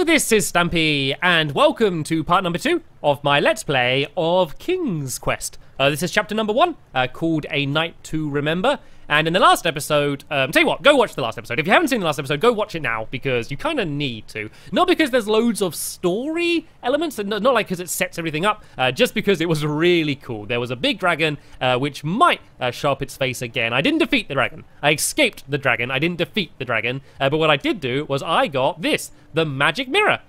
this is Stampy, and welcome to part number 2 of my Let's Play of King's Quest. This is chapter number 1, called A Night to Remember. And in the last episode, tell you what, go watch the last episode. If you haven't seen the last episode, go watch it now, because you kind of need to. Not because there's loads of story elements, and not like because it sets everything up, just because it was really cool. There was a big dragon, which might show up its face again. I didn't defeat the dragon. I escaped the dragon. I didn't defeat the dragon. But what I did do was I got this, the magic mirror,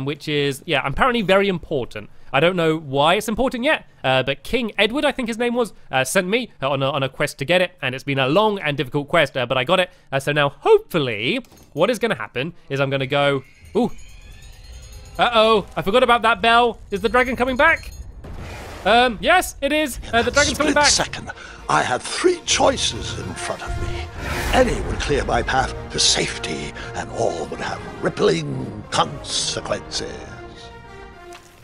which is, yeah, apparently very important. I don't know why it's important yet, but King Edward, I think his name was, sent me on a quest to get it, and it's been a long and difficult quest, but I got it. So now, hopefully, what is going to happen is I'm going to go... Ooh. Uh-oh, I forgot about that bell. Is the dragon coming back? Yes, it is. The dragon's coming back. Second, I had 3 choices in front of me. Any would clear my path to safety, and all would have rippling consequences.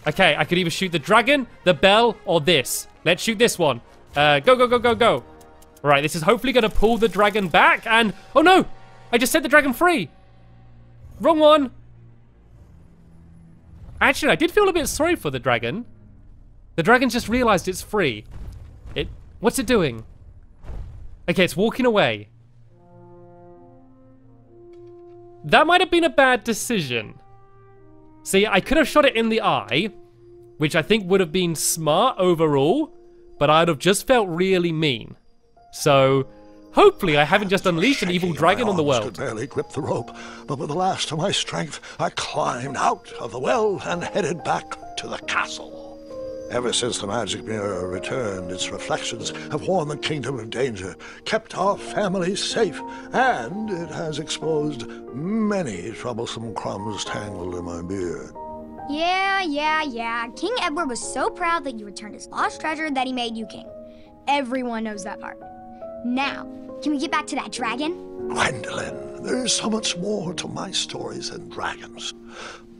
Okay, I could either shoot the dragon, the bell, or this. Let's shoot this one. Go, go, go, go, go. Right, this is hopefully going to pull the dragon back, and... Oh no! I just set the dragon free! Wrong one! Actually, I did feel a bit sorry for the dragon. The dragon just realized it's free. What's it doing? Okay, it's walking away. That might have been a bad decision. See, I could have shot it in the eye, which I think would have been smart overall, but I'd have just felt really mean. So, hopefully I haven't just unleashed an evil dragon on the world. I could barely grip the rope, but with the last of my strength, I climbed out of the well and headed back to the castle. Ever since the magic mirror returned, its reflections have warned the kingdom of danger, kept our family safe, and it has exposed many troublesome crumbs tangled in my beard. Yeah. King Edward was so proud that you returned his lost treasure that he made you king. Everyone knows that part. Now, can we get back to that dragon? Gwendolyn, there's so much more to my stories than dragons.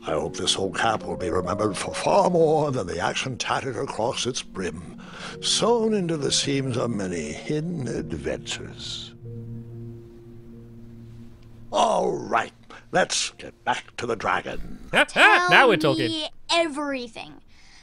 I hope this old cap will be remembered for far more than the action tattered across its brim, sewn into the seams of many hidden adventures. All right, let's get back to the dragon. Now we're talking. Tell me everything.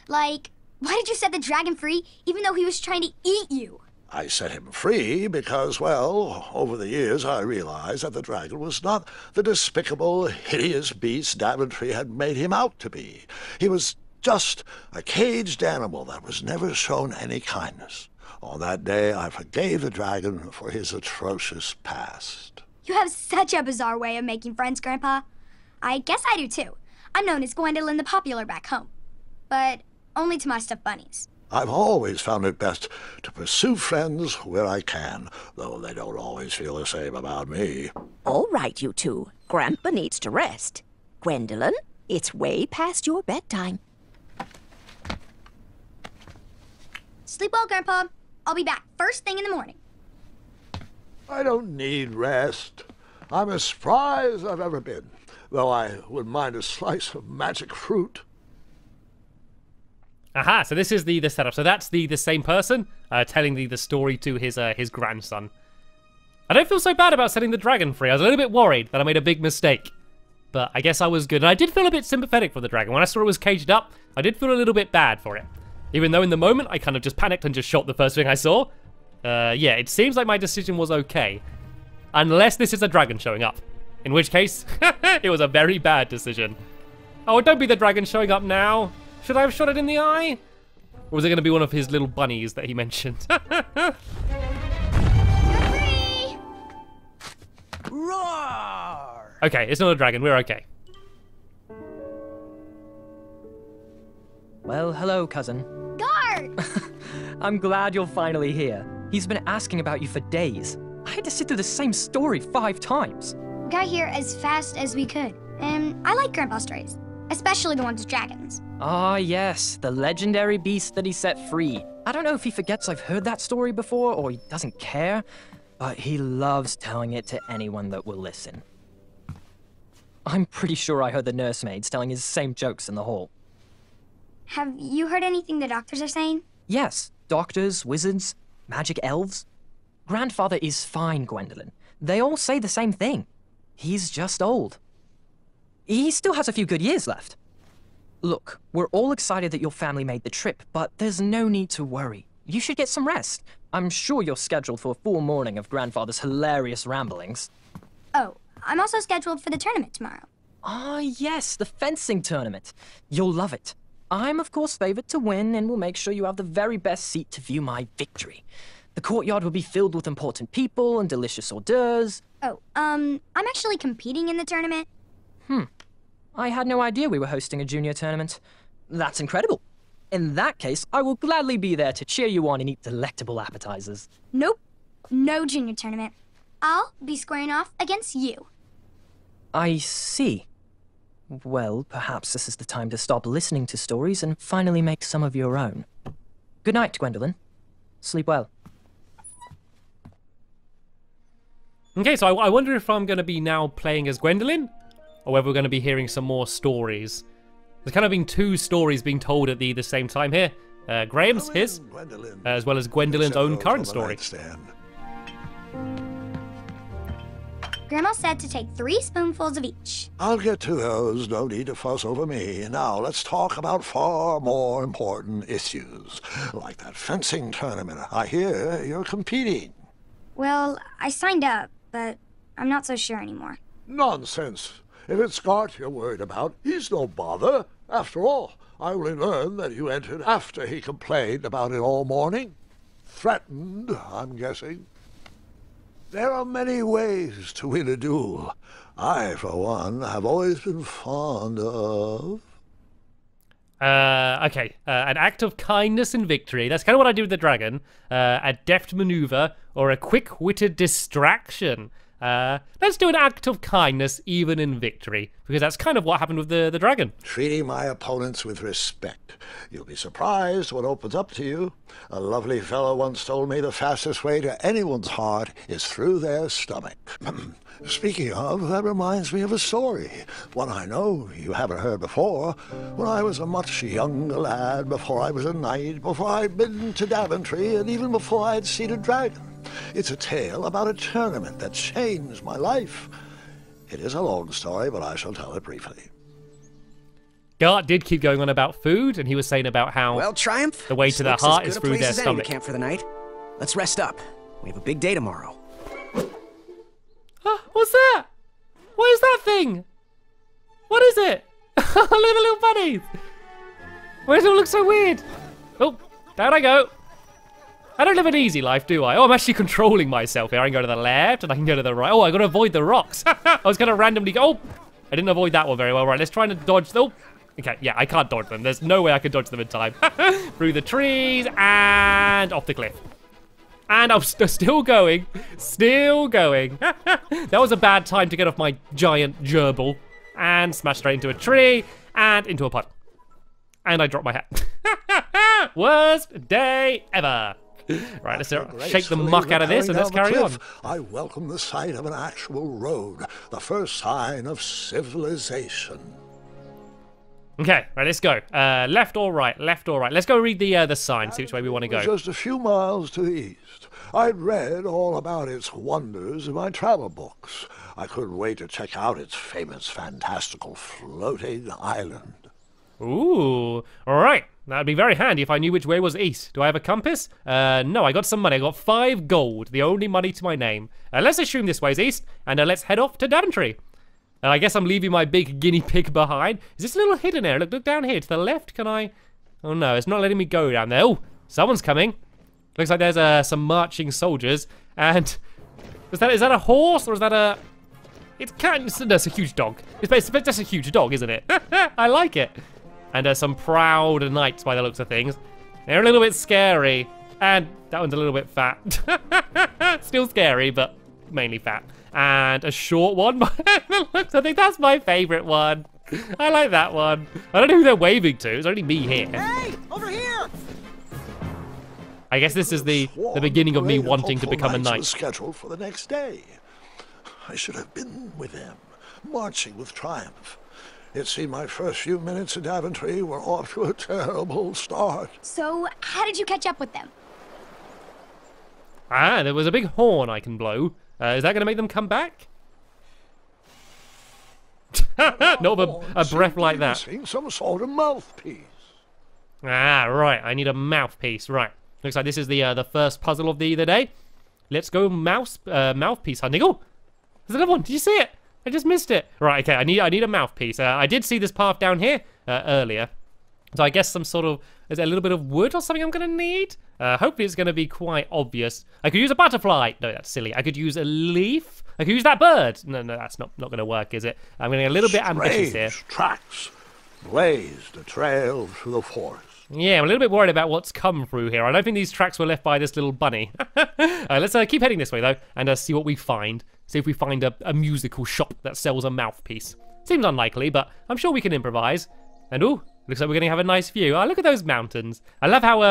Like, why did you set the dragon free even though he was trying to eat you? I set him free because, well, over the years I realized that the dragon was not the despicable, hideous beast Daventry had made him out to be. He was just a caged animal that was never shown any kindness. On that day, I forgave the dragon for his atrocious past. You have such a bizarre way of making friends, Grandpa. I guess I do too. I'm known as Gwendolyn the Popular back home, but only to my stuffed bunnies. I've always found it best to pursue friends where I can, though they don't always feel the same about me. All right, you two. Grandpa needs to rest. Gwendolyn, it's way past your bedtime. Sleep well, Grandpa. I'll be back first thing in the morning. I don't need rest. I'm as spry as I've ever been, though I wouldn't mind a slice of magic fruit. Aha, so this is the setup. So that's the same person telling the story to his grandson. I don't feel so bad about setting the dragon free. I was a little bit worried that I made a big mistake. But I guess I was good. And I did feel a bit sympathetic for the dragon. When I saw it was caged up, I did feel a little bit bad for it. Even though in the moment, I kind of just panicked and just shot the first thing I saw. Yeah, it seems like my decision was okay. Unless this is a dragon showing up. In which case, it was a very bad decision. Oh, don't be the dragon showing up now. Should I have shot it in the eye? Or was it going to be one of his little bunnies that he mentioned? Roar! Okay, it's not a dragon. We're okay. Well, hello, cousin. Guard! I'm glad you're finally here. He's been asking about you for days. I had to sit through the same story 5 times. We got here as fast as we could, and I like Grandpa's stories, especially the ones with dragons. Ah, yes, the legendary beast that he set free. I don't know if he forgets I've heard that story before or he doesn't care, but he loves telling it to anyone that will listen. I'm pretty sure I heard the nursemaids telling his same jokes in the hall. Have you heard anything the doctors are saying? Yes, doctors, wizards, magic elves. Grandfather is fine, Gwendolyn. They all say the same thing. He's just old. He still has a few good years left. Look, we're all excited that your family made the trip, but there's no need to worry. You should get some rest. I'm sure you're scheduled for a full morning of Grandfather's hilarious ramblings. Oh, I'm also scheduled for the tournament tomorrow. Ah, yes, the fencing tournament. You'll love it. I'm, of course, favored to win, and will make sure you have the very best seat to view my victory. The courtyard will be filled with important people and delicious hors d'oeuvres. Oh, I'm actually competing in the tournament. I had no idea we were hosting a junior tournament. That's incredible. In that case, I will gladly be there to cheer you on and eat delectable appetizers. Nope, no junior tournament. I'll be squaring off against you. I see. Well, perhaps this is the time to stop listening to stories and finally make some of your own. Good night, Gwendolyn. Sleep well. Okay, so I wonder if I'm going to be now playing as Gwendolyn, or whether we're going to be hearing some more stories. There's kind of been two stories being told at the same time here. Graham's, his, Gwendolyn. as well as Gwendolyn's own current story. Grandma said to take 3 spoonfuls of each. I'll get to those. No need to fuss over me. Now, let's talk about far more important issues, like that fencing tournament. I hear you're competing. Well, I signed up, but I'm not so sure anymore. Nonsense. If it's Scott you're worried about, he's no bother. After all, I only learned that you entered after he complained about it all morning. Threatened, I'm guessing. There are many ways to win a duel. I, for one, have always been fond of... Okay. An act of kindness in victory. That's kind of what I do with the dragon. A deft maneuver or a quick-witted distraction. Let's do an act of kindness even in victory, because that's kind of what happened with the dragon. Treating my opponents with respect. You'll be surprised what opens up to you. A lovely fellow once told me the fastest way to anyone's heart is through their stomach. Speaking of, that reminds me of a story. One I know you haven't heard before. When I was a much younger lad, before I was a knight, before I'd been to Daventry, and even before I'd seen a dragon. It's a tale about a tournament that changed my life. It is a long story, but I shall tell it briefly. Gart did keep going on about food, and he was saying about how Well, Triumph, the way to the this looks heart as is good a through place their as any stomach. to camp for the night. Let's rest up. We have a big day tomorrow. What's that? What is that thing? What is it? Look at the little bunnies. Why does it look so weird? Oh, down I go. I don't live an easy life, do I? Oh, I'm actually controlling myself here. I can go to the left and I can go to the right. Oh, I got to avoid the rocks. I was going to randomly go. Oh, I didn't avoid that one very well. Right, let's try and dodge. Oh, okay, yeah, I can't dodge them. There's no way I can dodge them in time. Through the trees and off the cliff. And I'm still going. Still going. That was a bad time to get off my giant gerbil. And smash straight into a tree and into a puddle. And I dropped my hat. Worst day ever. Right, let's shake the muck out of this and let's carry on. I welcome the sight of an actual road, the first sign of civilization. Okay, right, let's go. Left or right, left or right. Let's go read the sign, see which way we want to go. Just a few miles to the east. I'd read all about its wonders in my travel books. I couldn't wait to check out its famous, fantastical floating island. Ooh, all right. That'd be very handy if I knew which way was east. Do I have a compass? No, I got some money. I got 5 gold, the only money to my name. Let's assume this way's east, and let's head off to Daventry. I guess I'm leaving my big guinea pig behind. Is this a little hidden area? Look down here to the left. Can I? Oh no, it's not letting me go down there. Oh, someone's coming. Looks like there's some marching soldiers. And is that a horse or is that a? That's a huge dog. It's just a huge dog, isn't it? I like it. And there's some proud knights by the looks of things. They're a little bit scary. And that one's a little bit fat. Still scary, but mainly fat. And a short one. I think that's my favorite one. I like that one. I don't know who they're waving to. It's only me here. Hey, over here! I guess this is the beginning of me Parade wanting to hopeful become a knights knight. was scheduled for the next day. I should have been with them, marching with triumph. It seemed my first few minutes at Daventry were off to a terrible start. So, how did you catch up with them? Ah, there was a big horn I can blow. Is that going to make them come back? Not with a breath like that. Using some sort of mouthpiece. Ah, right. I need a mouthpiece. Right. Looks like this is the first puzzle of the day. Let's go mouthpiece hunting. Oh, there's another one. Did you see it? I just missed it. Right. Okay. I need a mouthpiece. I did see this path down here earlier. So I guess some sort of, is there a little bit of wood or something I'm going to need? Hopefully it's going to be quite obvious. I could use a butterfly. No, that's silly. I could use a leaf. I could use that bird. No, that's not going to work, is it? I'm getting a little bit ambitious here. Tracks blazed a trail through the forest. Yeah, I'm a little bit worried about what's come through here. I don't think these tracks were left by this little bunny. Let's keep heading this way, though, and see what we find. See if we find a musical shop that sells a mouthpiece. Seems unlikely, but I'm sure we can improvise. And ooh, looks like we're going to have a nice view. Oh, look at those mountains. I love how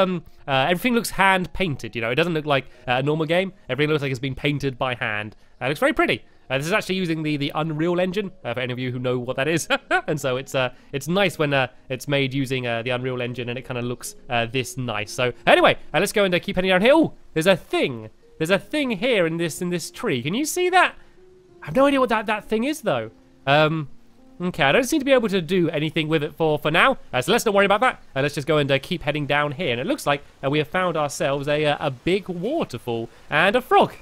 everything looks hand-painted, you know. It doesn't look like a normal game. Everything looks like it's been painted by hand. It looks very pretty. This is actually using the Unreal Engine, for any of you who know what that is. And so it's nice when it's made using the Unreal Engine and it kind of looks this nice. So anyway, let's go and keep heading down here. Oh, there's a thing. There's a thing here in this tree. Can you see that? I have no idea what that thing is, though. Okay, I don't seem to be able to do anything with it for now, so let's not worry about that. Let's just go and keep heading down here. And it looks like we have found ourselves a big waterfall and a frog.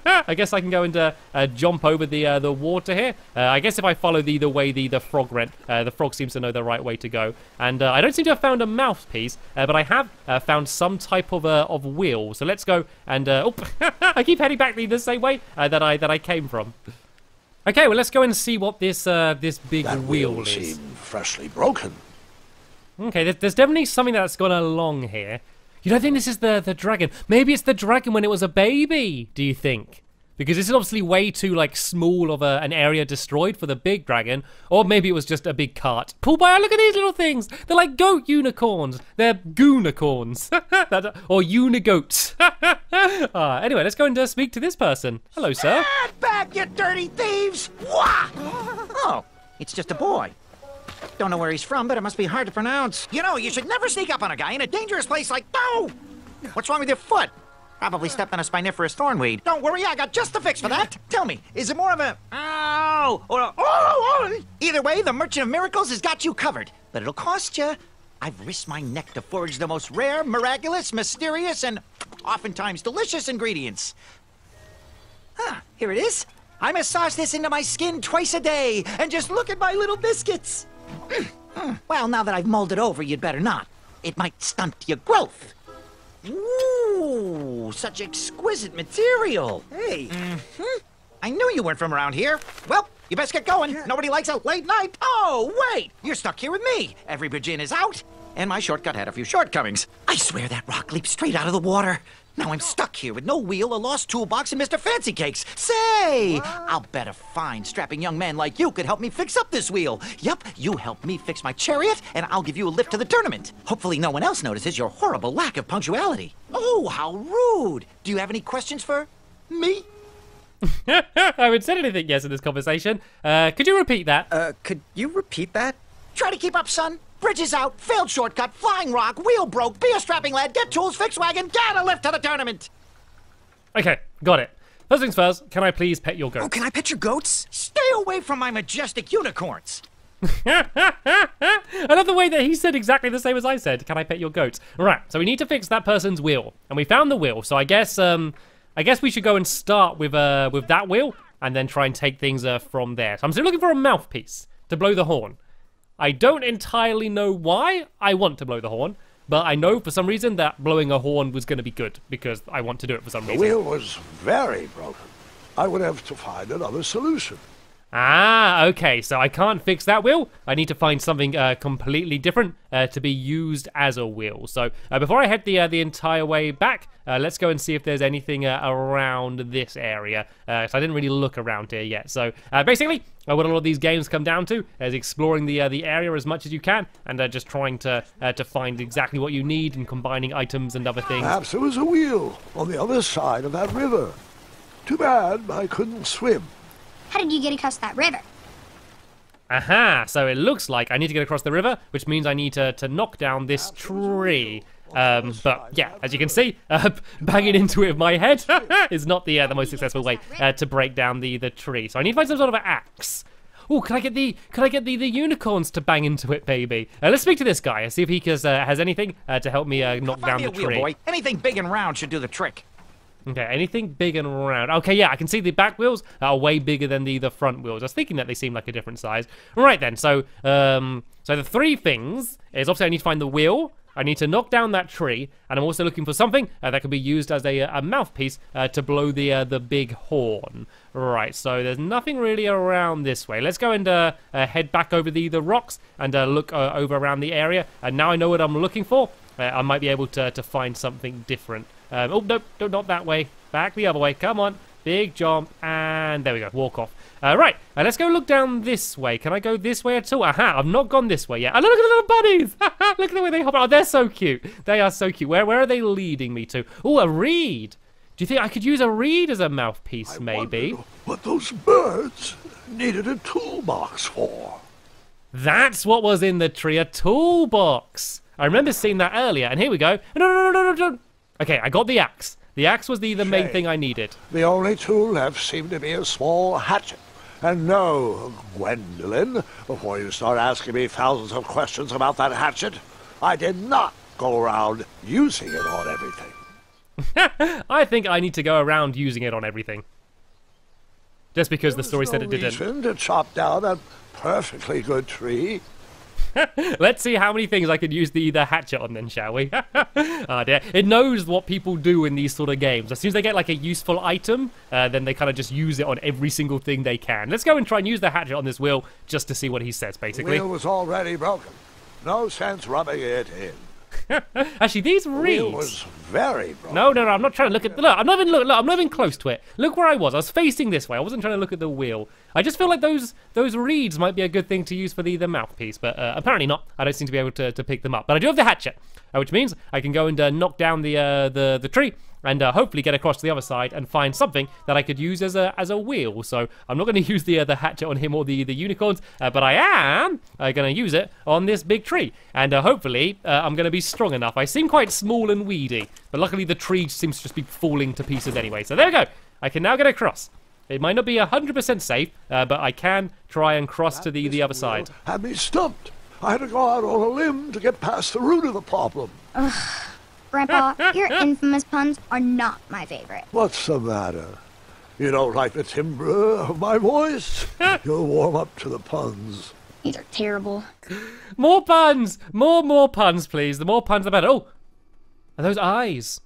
I guess I can go and jump over the water here. I guess if I follow the way the frog went, the frog seems to know the right way to go. And I don't seem to have found a mouthpiece, but I have found some type of wheel. So let's go and oh, I keep heading back the same way that I came from. Okay, well, let's go and see what this big That wheel is. seemed freshly broken. Okay, there's definitely something that's gone along here. You don't think this is the dragon? Maybe it's the dragon when it was a baby, do you think? Because this is obviously way too, like, small of an area destroyed for the big dragon. Or maybe it was just a big cart. Pull by, look at these little things. They're like goat unicorns. They're goonicorns. Or unigoats. Anyway, let's go and speak to this person. Hello, sir. Get back, you dirty thieves! Wah! Oh, it's just a boy. Don't know where he's from, but it must be hard to pronounce. You know, you should never sneak up on a guy in a dangerous place like... No! What's wrong with your foot? Probably stepped on a spiniferous thornweed. Don't worry, I got just the fix for that. Tell me, is it more of a... Ow! Or a... Oh! Either way, the Merchant of Miracles has got you covered. But it'll cost you. I've risked my neck to forge the most rare, miraculous, mysterious, and oftentimes delicious ingredients. Here it is. I massage this into my skin twice a day, and just look at my little biscuits. Well, now that I've molded over, you'd better not. It might stunt your growth. Ooh, such exquisite material. Hey. I knew you weren't from around here. Well, you best get going. Nobody likes a late night. Oh, wait. You're stuck here with me. Every bridge in is out. And my shortcut had a few shortcomings. I swear that rock leaped straight out of the water. Now I'm stuck here with no wheel, a lost toolbox, and Mr. Fancy Cakes. Say, I'll bet a fine, strapping young man like you could help me fix up this wheel. Yup, you help me fix my chariot, and I'll give you a lift to the tournament. Hopefully no one else notices your horrible lack of punctuality. Oh, how rude. Do you have any questions for me? I haven't said anything yes in this conversation. Could you repeat that? Could you repeat that? Try to keep up, son. Bridges out, failed shortcut, flying rock, wheel broke, be a strapping lad, get tools, fix wagon, get a lift to the tournament. Okay, got it. First things first, can I please pet your goats? Oh, can I pet your goats? Stay away from my majestic unicorns. I love the way that he said exactly the same as I said. Can I pet your goats? Right, so we need to fix that person's wheel. And we found the wheel, so I guess we should go and start with that wheel and then try and take things from there. So I'm still looking for a mouthpiece to blow the horn. I don't entirely know why I want to blow the horn, but I know for some reason that blowing a horn was going to be good because I want to do it for some The reason. wheel was very broken. I would have to find another solution. Ah, okay, so I can't fix that wheel. I need to find something completely different to be used as a wheel. So before I head the entire way back, let's go and see if there's anything around this area. So I didn't really look around here yet. So basically, what a lot of these games come down to is exploring the area as much as you can and just trying to find exactly what you need and combining items and other things. Perhaps there was a wheel on the other side of that river. Too bad I couldn't swim. How did you get across that river? Aha, so it looks like I need to get across the river, which means I need to knock down this tree. But yeah, as you can see, banging into it with my head is not the most successful way to break down the tree. So I need to find some sort of an axe. Oh, can I get the unicorns to bang into it, baby? Let's speak to this guy and see if he has anything to help me knock down the tree. Wheel, boy. Anything big and round should do the trick. Okay, anything big and round. Okay, yeah, I can see the back wheels are way bigger than the front wheels. I was thinking that they seemed like a different size. Right then, so the three things is obviously I need to find the wheel. I need to knock down that tree, and I'm also looking for something that can be used as a mouthpiece to blow the big horn. Right, so there's nothing really around this way. Let's go and head back over the rocks and look over around the area. And now I know what I'm looking for. I might be able to find something different. Oh, nope, not that way. Back the other way. Come on. Big jump, and there we go. Walk off. Right, let's go look down this way. Can I go this way at all? Aha, I've not gone this way yet. Oh, look at the little bunnies. Look at the way they hop. Oh, they're so cute. They are so cute. Where are they leading me to? Oh, a reed. Do you think I could use a reed as a mouthpiece, maybe? What those birds needed a toolbox for. That's what was in the tree, a toolbox. I remember seeing that earlier, and here we go. No. Okay, I got the axe. The axe was the main thing I needed. The only tool left seemed to be a small hatchet. And no, Gwendolyn, before you start asking me thousands of questions about that hatchet, I did not go around using it on everything. I think I need to go around using it on everything. Just because the story said it didn't. There was no reason to chop down a perfectly good tree. Let's see how many things I could use the hatchet on then, shall we? Oh dear. It knows what people do in these sort of games. As soon as they get like a useful item, then they kind of just use it on every single thing they can. Let's go and try and use the hatchet on this wheel just to see what he says, basically. The wheel was already broken. No sense rubbing it in. Actually, these reeds. The wheel was very broken. No, I'm not trying to look at. Look, I'm not even close to it. Look where I was. I was facing this way. I wasn't trying to look at the wheel. I just feel like those reeds might be a good thing to use for the mouthpiece, but apparently not. I don't seem to be able to pick them up. But I do have the hatchet, which means I can go and knock down the tree and hopefully get across to the other side and find something that I could use as a wheel. So I'm not going to use the hatchet on him or the unicorns, but I am going to use it on this big tree. And hopefully I'm going to be strong enough. I seem quite small and weedy, but luckily the tree seems to just be falling to pieces anyway. So there we go. I can now get across. It might not be 100% safe, but I can try and cross to the other side. Had me stumped. I had to go out on a limb to get past the root of the problem. Grandpa, your infamous puns are not my favorite. What's the matter? You don't like the timbre of my voice? You'll warm up to the puns. These are terrible. More puns! More puns, please. The more puns, the better. Oh, are those eyes?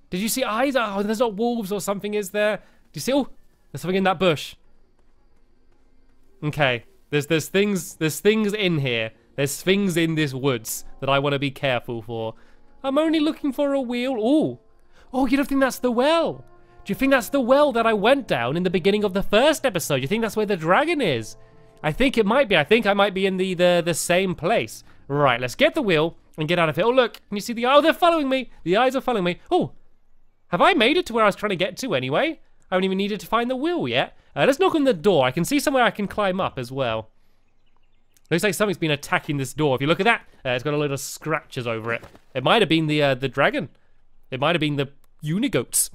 Did you see eyes? Oh, there's not wolves or something, is there? Do you see? Oh, there's something in that bush. Okay, there's things in here. There's things in this woods that I want to be careful for. I'm only looking for a wheel. Oh, you don't think that's the well? Do you think that's the well that I went down in the beginning of the first episode? Do you think that's where the dragon is? I think it might be. I think I might be in the same place. Right, let's get the wheel and get out of here. Oh, look, can you see the eye? Oh, they're following me. The eyes are following me. Oh, have I made it to where I was trying to get to anyway? I haven't even needed to find the wheel yet. Let's knock on the door. I can see somewhere I can climb up as well. Looks like something's been attacking this door. If you look at that, it's got a load of scratches over it. It might have been the dragon. It might have been the unigoats.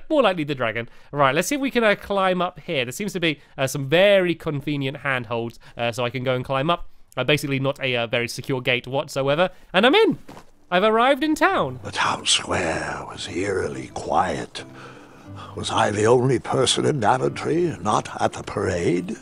More likely the dragon. Right, let's see if we can climb up here. There seems to be some very convenient handholds, so I can go and climb up. Basically not a very secure gate whatsoever. And I'm in. I've arrived in town. The town square was eerily quiet. Was I the only person in Daventry not at the parade?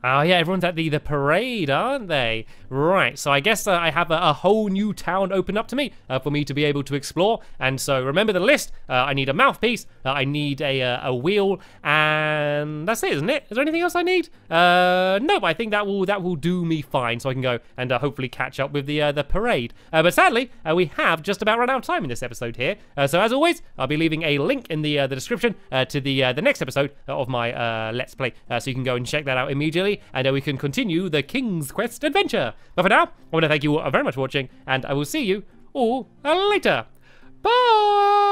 Oh, yeah, everyone's at the parade, aren't they? Right, so I guess I have a whole new town open up to me for me to be able to explore. And so remember the list. I need a mouthpiece, I need a wheel, and that's it, isn't it? Is there anything else I need? No, but I think that will do me fine, so I can go and hopefully catch up with the parade. But sadly, we have just about run out of time in this episode here. So as always, I'll be leaving a link in the description to the next episode of my Let's Play, so you can go and check that out immediately. And we can continue the King's Quest adventure. But for now, I want to thank you all very much for watching, and I will see you all later. Bye!